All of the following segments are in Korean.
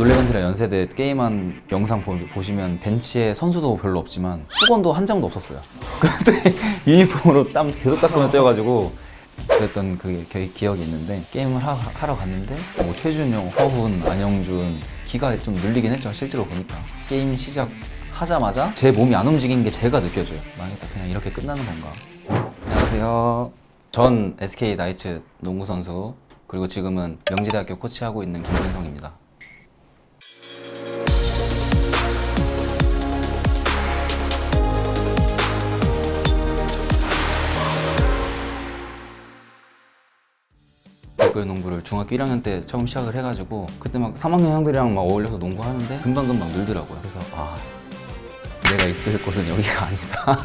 놀래벤트라 연세대 게임한 영상 보시면 벤치에 선수도 별로 없지만 수건도 한 장도 없었어요. 그때 유니폼으로 땀 계속 닦으면 떼어가지고 그랬던 그 기억이 있는데, 게임을 하러 갔는데 뭐 최준용, 허훈, 안영준 기가 좀 늘리긴 했죠. 실제로 보니까 게임 시작하자마자 제 몸이 안 움직이는 게 제가 느껴져요. 망했다, 그냥 이렇게 끝나는 건가. 안녕하세요. 전 SK 나이츠 농구 선수, 그리고 지금은 명지대학교 코치하고 있는 김준성입니다. 댓글 농구를 중학교 1학년 때 처음 시작을 해가지고 그때 막 3학년 형들이랑 막 어울려서 농구하는데 금방금방 늘더라고요. 그래서 내가 있을 곳은 여기가 아니다.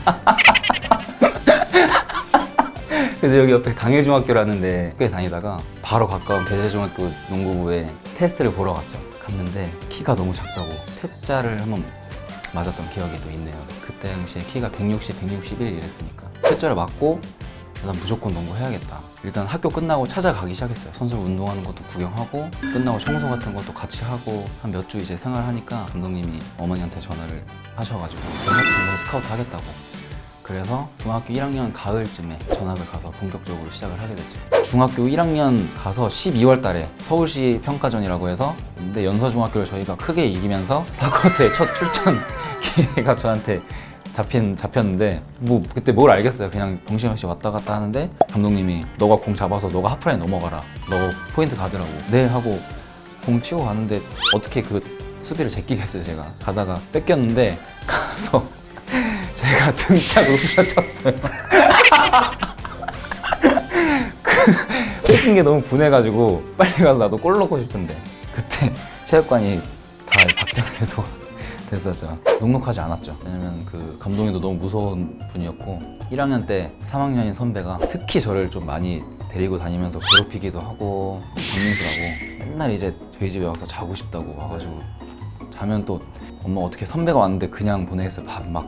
그래서 여기 옆에 당일중학교라는 데 꽤 다니다가 바로 가까운 배재중학교 농구부에 테스트를 보러 갔는데 키가 너무 작다고 퇴짜를 한번 맞았던 기억이 또 있네요. 그때 당시에 키가 160, 161 이랬으니까 퇴짜를 맞고 난 무조건 농구 해야겠다. 일단 학교 끝나고 찾아가기 시작했어요. 선수 운동하는 것도 구경하고 끝나고 청소 같은 것도 같이 하고 한 몇 주 이제 생활하니까 감독님이 어머니한테 전화를 하셔가지고 스카우트 하겠다고. 그래서 중학교 1학년 가을쯤에 전학을 가서 본격적으로 시작을 하게 됐죠. 중학교 1학년 가서 12월 달에 서울시 평가전이라고 해서, 근데 연서중학교를 저희가 크게 이기면서 4쿼터에 첫 출전 기회가 저한테 잡혔는데 뭐 그때 뭘 알겠어요. 그냥 정신없이 왔다 갔다 하는데 감독님이 너가 공 잡아서 너가 하프라인 넘어가라, 너 포인트 가더라고. 네 하고 공 치고 가는데 어떻게 그 수비를 제끼겠어요. 제가 가다가 뺏겼는데 가서 제가 등짝으로 휘어쳤어요. 뺏긴 게 너무 분해가지고 빨리 가서 나도 골 넣고 싶은데 그때 체육관이 다 박장대소 됐었죠. 눅눅하지 않았죠. 왜냐면 그 감독님도 너무 무서운 분이었고 1학년 때 3학년인 선배가 특히 저를 좀 많이 데리고 다니면서 괴롭히기도 하고, 박민수라고 맨날 이제 저희 집에 와서 자고 싶다고 와가지고 자면 또 엄마 어떻게 선배가 왔는데 그냥 보내겠어요. 밥 막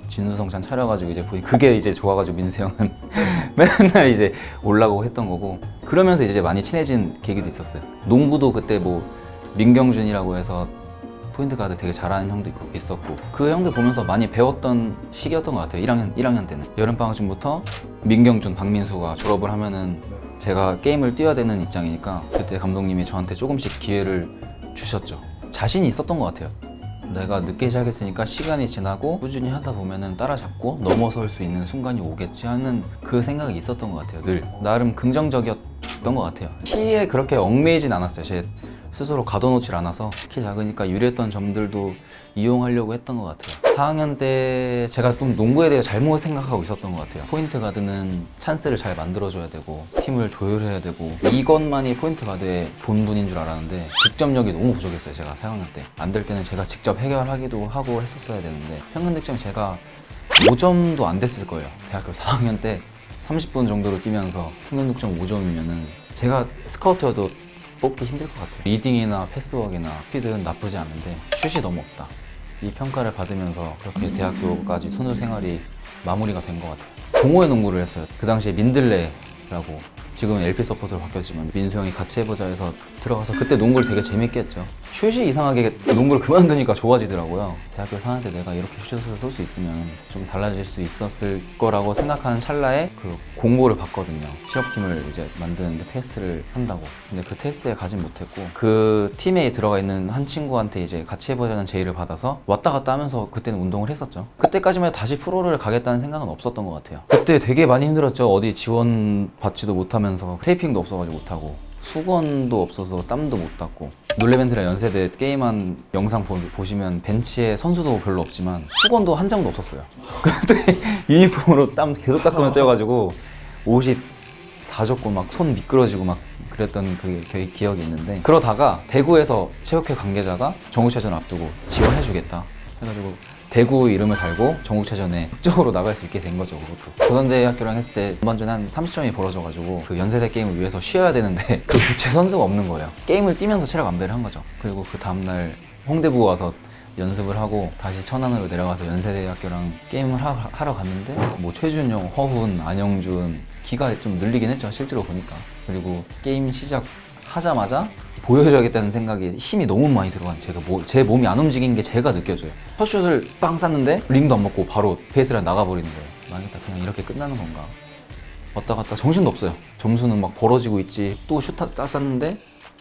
진수성찬 차려가지고 이제 보니 그게 이제 좋아가지고 민수 형은 맨날 이제 올라가고 했던 거고, 그러면서 이제 많이 친해진 계기도 있었어요. 농구도 그때 뭐 민경준이라고 해서 포인트 가드 되게 잘하는 형도 있었고 그 형들 보면서 많이 배웠던 시기였던 것 같아요. 1학년 때는 여름방학쯤부터 민경준, 박민수가 졸업을 하면은 제가 게임을 뛰어야 되는 입장이니까 그때 감독님이 저한테 조금씩 기회를 주셨죠. 자신이 있었던 것 같아요. 내가 늦게 시작했으니까 시간이 지나고 꾸준히 하다 보면은 따라잡고 넘어설 수 있는 순간이 오겠지 하는 그 생각이 있었던 것 같아요. 늘 나름 긍정적이었던 것 같아요. 키에 그렇게 얽매이진 않았어요. 제 스스로 가둬놓질 않아서 키 작으니까 유리했던 점들도 이용하려고 했던 것 같아요. 4학년 때 제가 좀 농구에 대해 잘못 생각하고 있었던 것 같아요. 포인트 가드는 찬스를 잘 만들어줘야 되고 팀을 조율해야 되고 이것만이 포인트 가드의 본분인 줄 알았는데 득점력이 너무 부족했어요. 제가 4학년 때 안 될 때는 제가 직접 해결하기도 하고 했었어야 되는데 평균 득점이 제가 5점도 안 됐을 거예요. 대학교 4학년 때 30분 정도로 뛰면서 평균 득점 5점이면은 제가 스카우트여도 뽑기 힘들 것 같아요. 리딩이나 패스워크나 스피드는 나쁘지 않은데 슛이 너무 없다. 이 평가를 받으면서 그렇게 대학교까지 선수 생활이 마무리가 된 것 같아요. 동호회 농구를 했어요. 그 당시에 민들레라고, 지금은 LP 서포트로 바뀌었지만 민수 형이 같이 해보자 해서 들어가서 그때 농구를 되게 재밌게 했죠. 슛이 이상하게 농구를 그만두니까 좋아지더라고요. 대학교 4학년 때 내가 이렇게 슛을 쏠 수 있으면 좀 달라질 수 있었을 거라고 생각하는 찰나에 그 공고를 봤거든요. 실업팀을 이제 만드는데 테스트를 한다고. 근데 그 테스트에 가진 못했고 그 팀에 들어가 있는 한 친구한테 이제 같이 해보자는 제의를 받아서 왔다 갔다 하면서 그때는 운동을 했었죠. 그때까지만 해도 다시 프로를 가겠다는 생각은 없었던 것 같아요. 그때 되게 많이 힘들었죠. 어디 지원 받지도 못하면서 테이핑도 없어가지고 못하고 수건도 없어서 땀도 못 닦고. 놀래벤트라 연세대 게임한 영상 보시면 벤치에 선수도 별로 없지만 수건도 한 장도 없었어요. 그때 유니폼으로 땀 계속 닦으면 떼어가지고 옷이 다 젖고 막 손 미끄러지고 막 그랬던 그 기억이 있는데, 그러다가 대구에서 체육회 관계자가 전국체전 앞두고 지원해주겠다 해가지고 대구 이름을 달고 전국체전에 극적으로 나갈 수 있게 된 거죠. 그것도 고선대학교랑 했을 때 전반전에 한 30점이 벌어져가지고 그 연세대 게임을 위해서 쉬어야 되는데 그 교체 선수가 없는 거예요. 게임을 뛰면서 체력 안배를 한 거죠. 그리고 그 다음날 홍대부 와서 연습을 하고 다시 천안으로 내려가서 연세대학교랑 게임을 하러 갔는데 뭐 최준용, 허훈, 안영준 기가 좀 늘리긴 했죠. 실제로 보니까. 그리고 게임 시작하자마자 보여줘야겠다는 생각에 힘이 너무 많이 들어간 제가 제 몸이 안 움직인 게 제가 느껴져요. 첫 슛을 빵 쐈는데 링도 안 먹고 바로 베이스라인 나가버리는 거예요. 망했다, 그냥 이렇게 끝나는 건가. 왔다 갔다 정신도 없어요. 점수는 막 벌어지고 있지. 또 슛 쐈는데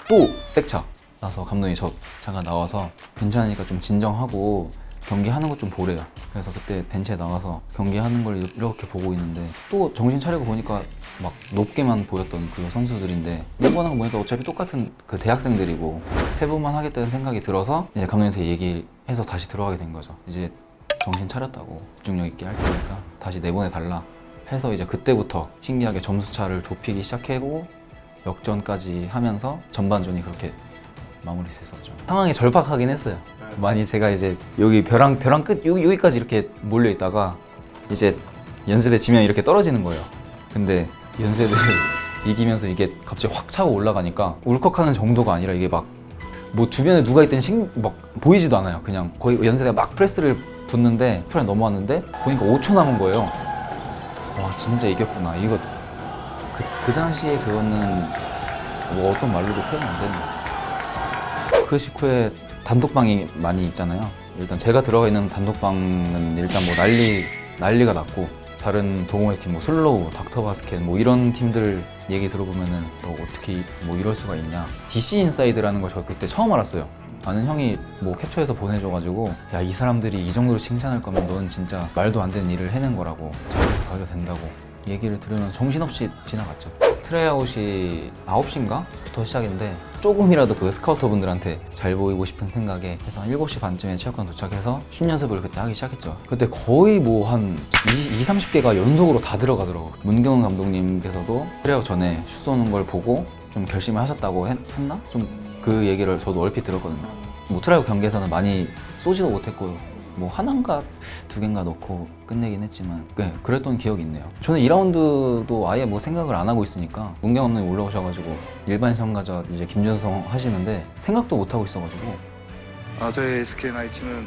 또 백차 나서 감독이 저 잠깐 나와서 괜찮으니까 좀 진정하고 경기하는 것 좀 보래요. 그래서 그때 벤치에 나가서 경기하는 걸 이렇게 보고 있는데 또 정신 차리고 보니까 막 높게만 보였던 그 선수들인데 응원하는 거 보니까 어차피 똑같은 그 대학생들이고 해볼만 하겠다는 생각이 들어서 이제 감독님한테 얘기해서 다시 들어가게 된 거죠. 이제 정신 차렸다고 집중력 있게 할 테니까 다시 내보내달라 해서 이제 그때부터 신기하게 점수 차를 좁히기 시작하고 역전까지 하면서 전반전이 그렇게 마무리됐었죠. 상황이 절박하긴 했어요. 많이 제가 이제 여기 벼랑 끝 여기까지 이렇게 몰려 있다가 이제 연세대 지면 이렇게 떨어지는 거예요. 근데 연세대를 이기면서 이게 갑자기 확 차고 올라가니까 울컥하는 정도가 아니라 이게 막 뭐 주변에 누가 있든 막 보이지도 않아요. 그냥 거의 연세대가 막 프레스를 붙는데 프레스 넘어왔는데 보니까 5초 남은 거예요. 와 진짜 이겼구나. 이거 그 당시에 그거는 뭐 어떤 말로도 표현 안 되는. 그 직후에 단독방이 많이 있잖아요. 일단 제가 들어가 있는 단독방은 일단 뭐 난리가 났고 다른 동호회 팀 뭐 슬로우, 닥터바스켓 뭐 이런 팀들 얘기 들어보면은 너 어떻게 뭐 이럴 수가 있냐. DC 인사이드라는 걸 저 그때 처음 알았어요. 아는 형이 뭐 캡처해서 보내줘가지고 야 이 사람들이 이 정도로 칭찬할 거면 너는 진짜 말도 안 되는 일을 해낸 거라고 자기가 가도 된다고 얘기를 들으면 정신없이 지나갔죠. 트라이아웃이 9시인가? 부터 시작인데 조금이라도 그 스카우터 분들한테 잘 보이고 싶은 생각에 해서 한 7시 반쯤에 체육관 도착해서 슛 연습을 그때 하기 시작했죠. 그때 거의 뭐 한 30개가 연속으로 다 들어가더라고요. 문경은 감독님께서도 트라이아웃 전에 슛 쏘는 걸 보고 좀 결심을 하셨다고 했나? 좀 그 얘기를 저도 얼핏 들었거든요. 뭐 트라이아웃 경기에서는 많이 쏘지도 못했고 뭐 하나인가 두 개인가 넣고 끝내긴 했지만 네, 그랬던 기억이 있네요. 저는 2라운드도 아예 뭐 생각을 안 하고 있으니까 문경 감독님 올라오셔가지고 일반 참가자 이제 김준성 하시는데 생각도 못 하고 있어가지고 저희 SK나이츠는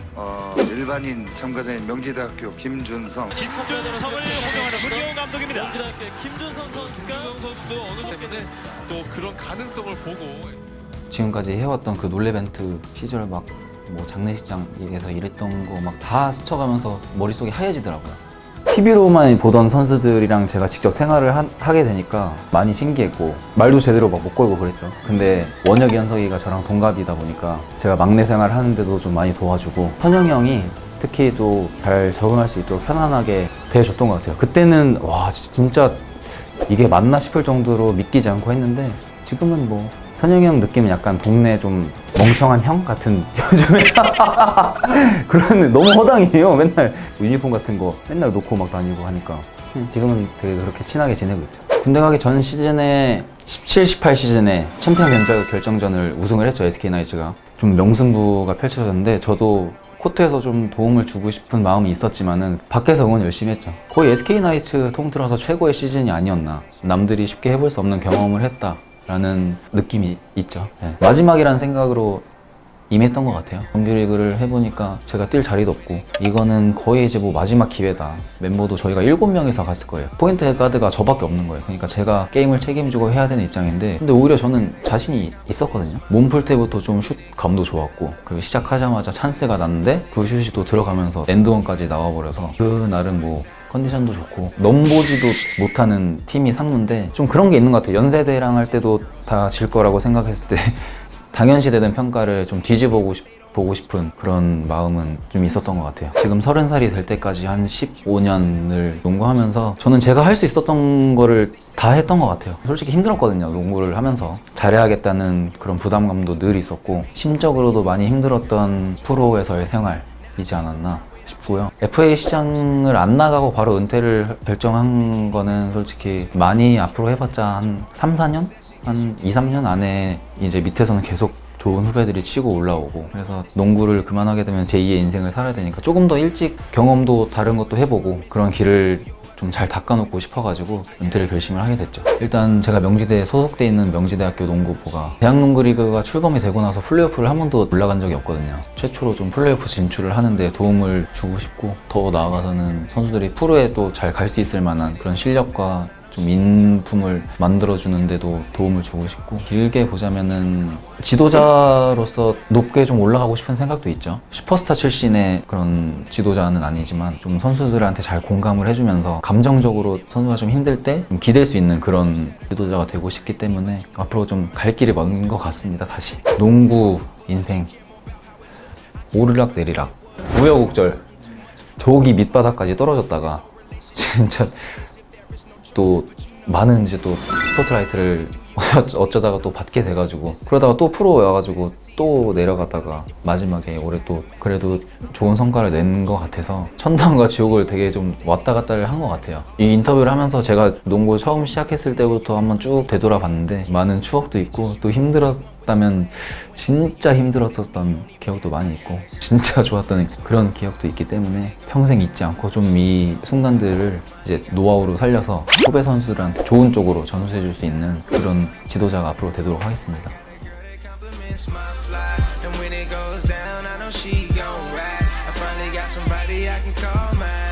일반인 참가자인 명지대학교 김준성을 호명하는 문경원 감독입니다. 명지대학교의 김준성 선수가 선수도 어느 때문에 또 그런 가능성을 보고 지금까지 해왔던 그 놀레벤트 시절 막 뭐 장례식장에서 일했던 거 막 다 스쳐가면서 머릿속이 하얘지더라고요. TV로만 보던 선수들이랑 제가 직접 생활을 하게 되니까 많이 신기했고 말도 제대로 막 못 걸고 그랬죠. 근데 원혁이 현석이가 저랑 동갑이다 보니까 제가 막내 생활을 하는데도 좀 많이 도와주고 선영이 형이 특히 또 잘 적응할 수 있도록 편안하게 대해줬던 것 같아요. 그때는 와 진짜 이게 맞나 싶을 정도로 믿기지 않고 했는데 지금은 뭐 선영이 형 느낌은 약간 동네 좀 멍청한 형 같은 요즘에 그런 너무 허당이에요. 맨날 유니폼 같은 거 맨날 놓고 막 다니고 하니까 지금은 되게 그렇게 친하게 지내고 있죠. 군대 가기 전 시즌에 17, 18 시즌에 챔피언 결정전을 우승을 했죠. SK나이츠가 좀 명승부가 펼쳐졌는데 저도 코트에서 좀 도움을 주고 싶은 마음이 있었지만은 밖에서 응원 열심히 했죠. 거의 SK나이츠 통틀어서 최고의 시즌이 아니었나. 남들이 쉽게 해볼 수 없는 경험을 했다 라는 느낌이 있죠. 네. 마지막이라는 생각으로 임했던 것 같아요. 정규리그를 해보니까 제가 뛸 자리도 없고 이거는 거의 이제 뭐 마지막 기회다. 멤버도 저희가 7명이서 갔을 거예요. 포인트 가드가 저밖에 없는 거예요. 그러니까 제가 게임을 책임지고 해야 되는 입장인데 근데 오히려 저는 자신이 있었거든요. 몸풀 때부터 좀 슛 감도 좋았고 그리고 시작하자마자 찬스가 났는데 그 슛이 또 들어가면서 엔드원까지 나와버려서 그날은 뭐 컨디션도 좋고 넘보지도 못하는 팀이 상무인데 좀 그런 게 있는 것 같아요. 연세대랑 할 때도 다 질 거라고 생각했을 때 당연시되는 평가를 좀 뒤집어보고 싶은 그런 마음은 좀 있었던 것 같아요. 지금 30살이 될 때까지 한 15년을 농구하면서 저는 제가 할 수 있었던 거를 다 했던 것 같아요. 솔직히 힘들었거든요. 농구를 하면서 잘해야겠다는 그런 부담감도 늘 있었고 심적으로도 많이 힘들었던 프로에서의 생활이지 않았나 싶고요. FA 시장을 안 나가고 바로 은퇴를 결정한 거는 솔직히 많이 앞으로 해봤자 한 3, 4년? 한 2, 3년 안에 이제 밑에서는 계속 좋은 후배들이 치고 올라오고 그래서 농구를 그만하게 되면 제2의 인생을 살아야 되니까 조금 더 일찍 경험도 다른 것도 해보고 그런 길을 좀 잘 닦아놓고 싶어가지고 은퇴를 결심을 하게 됐죠. 일단 제가 명지대에 소속돼 있는 명지대학교 농구부가 대학농구리그가 출범이 되고 나서 플레이오프를 한 번도 올라간 적이 없거든요. 최초로 좀 플레이오프 진출을 하는데 도움을 주고 싶고 더 나아가서는 선수들이 프로에 또 잘 갈 수 있을 만한 그런 실력과 좀 인품을 만들어주는데도 도움을 주고 싶고, 길게 보자면은 지도자로서 높게 좀 올라가고 싶은 생각도 있죠. 슈퍼스타 출신의 그런 지도자는 아니지만 좀 선수들한테 잘 공감을 해주면서 감정적으로 선수가 좀 힘들 때 좀 기댈 수 있는 그런 지도자가 되고 싶기 때문에 앞으로 좀 갈 길이 먼 것 같습니다. 다시 농구 인생 오르락 내리락 우여곡절 저기 밑바닥까지 떨어졌다가 진짜 또 많은 이제 또 스포트라이트를 어쩌다가 또 받게 돼가지고, 그러다가 또 프로 와가지고 또 내려갔다가 마지막에 올해 또 그래도 좋은 성과를 낸 것 같아서 천당과 지옥을 되게 좀 왔다 갔다를 한 것 같아요. 이 인터뷰를 하면서 제가 농구 처음 시작했을 때부터 한번 쭉 되돌아봤는데 많은 추억도 있고, 또 힘들었다면 진짜 힘들었었던 기억도 많이 있고 진짜 좋았던 그런 기억도 있기 때문에 평생 잊지 않고 좀 이 순간들을 이제 노하우로 살려서 후배 선수들한테 좋은 쪽으로 전수해 줄 수 있는 그런 지도자가 앞으로 되도록 하겠습니다. Compliments my fly, and when it goes down, I know she gon' ride. I finally got somebody I can call mine.